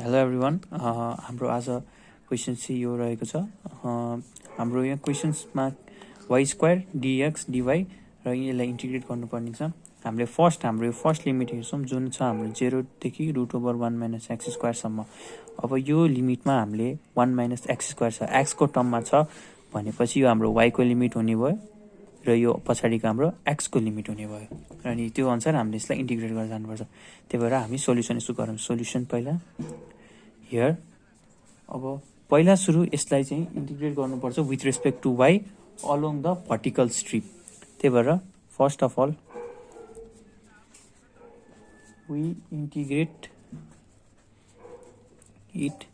Hello everyone हाम्रो आज question चाहिँ यो रहेको छ हाम्रो यहाँ क्वेसन्समा वाइ स्क्वायर डिएक्स डिवाई र यसलाई इन्टिग्रेट गर्नुपर्ने छ। हामीले हाम्रो फर्स्ट लिमिट हेर्छौँ जुन छ हाम्रो 0देखि √1 माइनस एक्स स्क्वायरसम्म। अब यो लिमिटमा हामीले 1 माइनस एक्स स्क्वायर छ, एक्सको टर्ममा छ भनेपछि यो हाम्रो वाइको लिमिट हुने भयो र यो पछाडिको हाम्रो एक्सको लिमिट हुने भयो। अनि त्यो अनुसार हामीले यसलाई इन्टिग्रेट गरेर जानुपर्छ। त्यही भएर हामी सोल्युसन यसो गरौँ। सोल्युसन पहिला हियर। अब पहिला सुरु यसलाई चाहिँ इन्टिग्रेट गर्नुपर्छ with respect to y along the vertical strip. त्यही भएर first of all we integrate it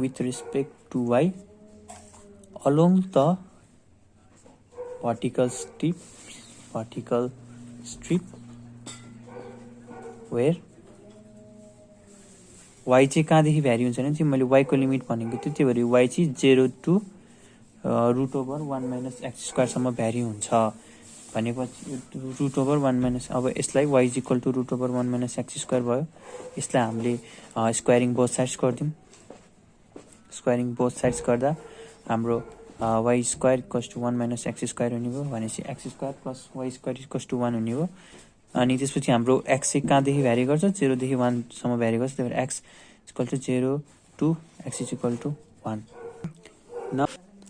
with respect to y along the vertical strip where y चाहिँ कहाँदेखि भ्यारी हुन्छ भने चाहिँ मैले y को लिमिट भनेको थिएँ। त्यही भएर y चाहिँ 0 to √1 माइनस एक्स स्क्वायरसम्म भ्यारी हुन्छ भनेपछि √1 माइनस। अब यसलाई y is equal to √1 minus x square भयो। यसलाई हामीले स्क्वायरिङ बोथ साइड्स गरिदिउँ। स्क्वायरिङ बोथ साइड्स गर्दा हाम्रो y square equals to 1 minus x square हुने भयो भनेपछि x square plus y square equals to 1 हुने भयो। अनि त्यसपछि हाम्रो एक्स चाहिँ कहाँदेखि भ्यारी गर्छ 0 देखि 1 सम्म भ्यारी गर्छ। त्यही भएर x equal to 0 to x is equal to 1 न।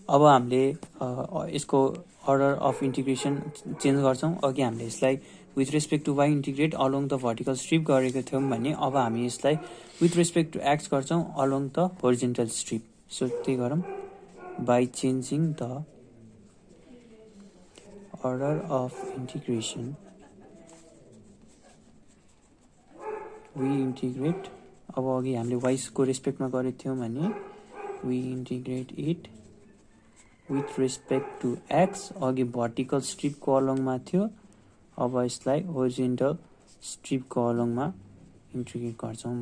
अब हामीले यसको अर्डर अफ इन्टिग्रेसन चेन्ज गर्छौँ। अघि हामीले यसलाई with respect to y integrate along the vertical strip गरेको थियौँ भने अब हामी यसलाई विथ रेस्पेक्ट टु एक्स गर्छौँ along the horizontal strip. So त्यही गरौँ। By changing the order of integration, we integrate। अब अघि हामीले y को रेस्पेक्टमा गरेको थियौँ भने we integrate it with respect to x। अघि भर्टिकल स्ट्रिपको अलोङमा थियो, अब यसलाई होरिजेन्टल स्ट्रिपको अलोङमा इन्टिग्रेट गर्छौँ।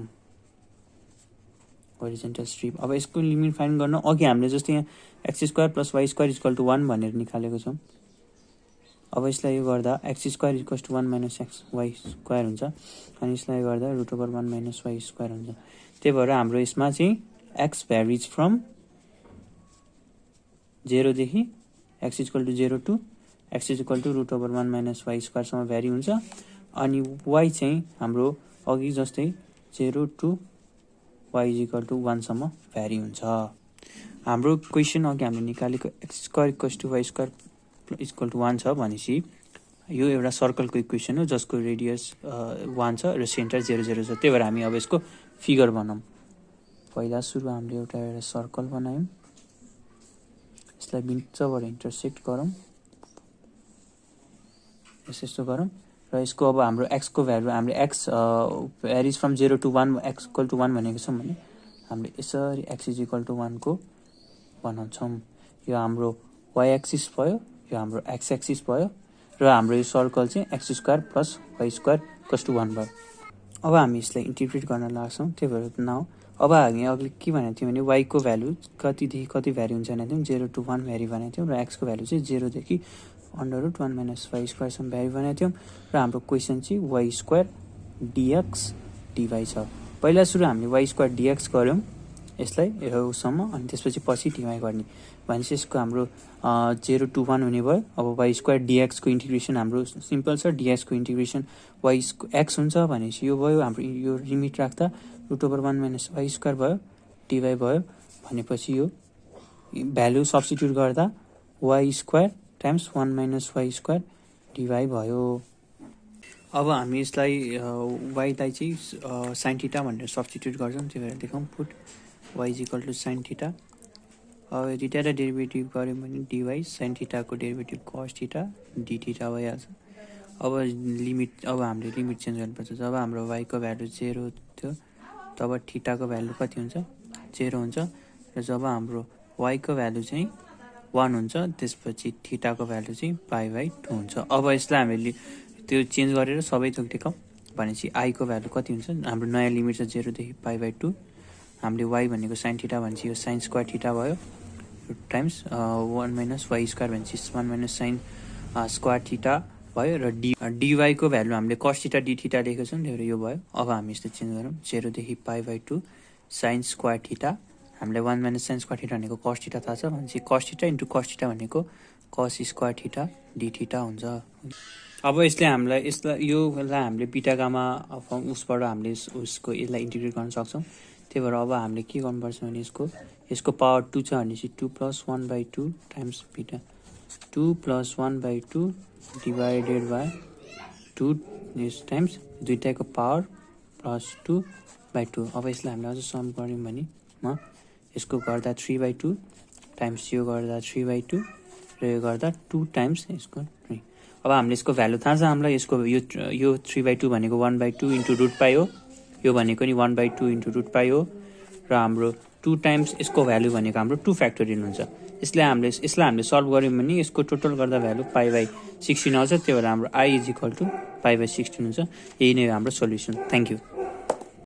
Horizontal strip. अब यसको लिमिट फाइन्ड गर्न अघि हामीले जस्तै यहाँ x square plus y square equal to 1 भनेर निकालेको छौँ। अब यसलाई यो गर्दा x square equal to 1 minus x y square हुन्छ अनि यसलाई गर्दा √1 माइनस वाइ स्क्वायर हुन्छ। त्यही भएर हाम्रो यसमा चाहिँ एक्स भ्यारिज फ्रम 0 देखि x equal to 0 to x equal to √1 minus y स्क्वायरसम्म भ्यारी हुन्छ। अनि वाइ चाहिँ हाम्रो अघि जस्तै 0 to y is equal to 1 सम्म भ्यारी हुन्छ। हाम्रो क्वेसन अघि हामीले निकालेको x square equals to y square equal to 1 छ भनेपछि यो एउटा सर्कलको इक्वेसन हो जसको रेडियस 1 छ र सेन्टर 0 0 छ। त्यही भएर हामी अब यसको फिगर बनाऊँ। पहिला सुरु हामीले एउटा सर्कल बनायौँ। यसलाई बिचबाट इन्टरसेक्ट गरौँ। यस्तो गरौँ र यसको अब हाम्रो एक्सको भ्यालु हामीले x varies from 0 to 1 x equal to 1 भनेको छौँ भने हामीले यसरी एक्स इज इक्वल टु 1 को बनाउँछौँ। यो हाम्रो वाइ एक्सिस भयो, यो हाम्रो एक्स एक्सिस भयो र हाम्रो यो सर्कल चाहिँ x square plus y square equals to 1 भयो। अब हामी यसलाई इन्टिग्रेट गर्न लाग्छौँ। त्यही भएर नाउ अब हामी अघि के भनेको थियौँ भने वाइको भ्यालु कतिदेखि कति भ्यारी हुन्छ भनेको थियौँ 0 टु 1 भ्यारी भनेको थियौँ र एक्सको भ्यालु चाहिँ 0 देखि √1 माइनस वाइ स्क्वायरसम्म भ्यारी बनाएको थियौँ र हाम्रो क्वेसन चाहिँ वाइ स्क्वायर डिएक्स डिवाई छ। पहिला सुरु हामीले वाइ स्क्वायर डिएक्स गऱ्यौँ यसलाई योसम्म अनि त्यसपछि पछि डिवाई गर्ने भनेपछि यसको हाम्रो 0 टु 1 हुने भयो। अब वाइ स्क्वायर डिएक्सको इन्टिग्रेसन हाम्रो सिम्पल छ। डिएक्सको इन्टिग्रेसन वाइ एक्स हुन्छ भनेपछि यो भयो हाम्रो यो लिमिट राख्दा √1 माइनस वाइ स्क्वायर भयो डिवाई भयो भनेपछि यो भ्यालु सब्स्टिट्युट गर्दा y square times 1 minus y square d y भयो। अब हामी यसलाई वाइलाई चाहिँ साइन थीटा भनेर सब्स्टिट्युट गर्छौँ। त्यही भएर लेखौँ put y is equal to sine theta. अब थीटा डेरिभेटिभ गऱ्यौँ भने डिवाई साइन थीटाको derivative cos theta d theta भइहाल्छ। अब हामीले लिमिट चेन्ज गर्नुपर्छ। जब हाम्रो वाइको भ्यालु 0 थियो तब थीटाको भ्यालु कति हुन्छ 0 हुन्छ र जब हाम्रो वाइको भ्यालु चाहिँ 1 हुन्छ त्यसपछि थीटाको भ्यालु चाहिँ π/2 हुन्छ। अब यसलाई हामीले त्यो चेन्ज गरेर सबै थोक टेकौँ भनेपछि आईको भ्यालु कति हुन्छ हाम्रो नयाँ लिमिट छ 0 देखि π/2। हामीले वाइ भनेको साइन थीटा भनेपछि यो साइन स्क्वायर थीटा भयो टाइम्स 1 माइनस वाइ स्क्वायर भनेपछि 1 माइनस साइन स्क्वायर थीटा भयो र dyको भ्यालु हामीले cos थीटा d थीटा लेखेको छौँ, त्यही भएर यो भयो। अब हामी यसलाई चेन्ज गरौँ 0 देखि π/2 sin स्क्वायर थीटा, हामीलाई 1 माइनस sin स्क्वायर थीटा भनेको cos थीटा थाहा छ भनेपछि cos theta into cos theta भनेको cos square theta d theta हुन्छ। अब यसले यसलाई हामीले बीटा गामा उसबाट हामीले उसको यसलाई इन्टिग्रेट गर्न सक्छौँ। त्यही भएर अब हामीले के गर्नुपर्छ भने यसको पावर 2 छ भनेपछि 2 + 1/2 times beta 2 + 1/2 divided by 2 times दुईटाको पावर +2/2। अब यसलाई हामीले अझ सम गऱ्यौँ भने यसको गर्दा 3/2 टाइम्स यो गर्दा 3/2 र यो गर्दा 2 टाइम्स यसको 3। अब हामीले यसको भ्यालु थाहा छ हामीलाई, यसको यो 3/2 भनेको 1/2 इन्टु रुट पाई हो, यो भनेको नि 1/2 इन्टु रुट पाई हो, र हाम्रो 2 टाइम्स यसको भ्यालु भनेको हाम्रो 2 फ्याक्टोरियल हुन्छ। यसलाई हामीले सल्भ गऱ्यौँ भने यसको टोटल गर्दा भ्यालु π/16 आउँछ। त्यही भएर हाम्रो i = π/16 हुन्छ। यही नै हो हाम्रो सोल्युसन। Thank you.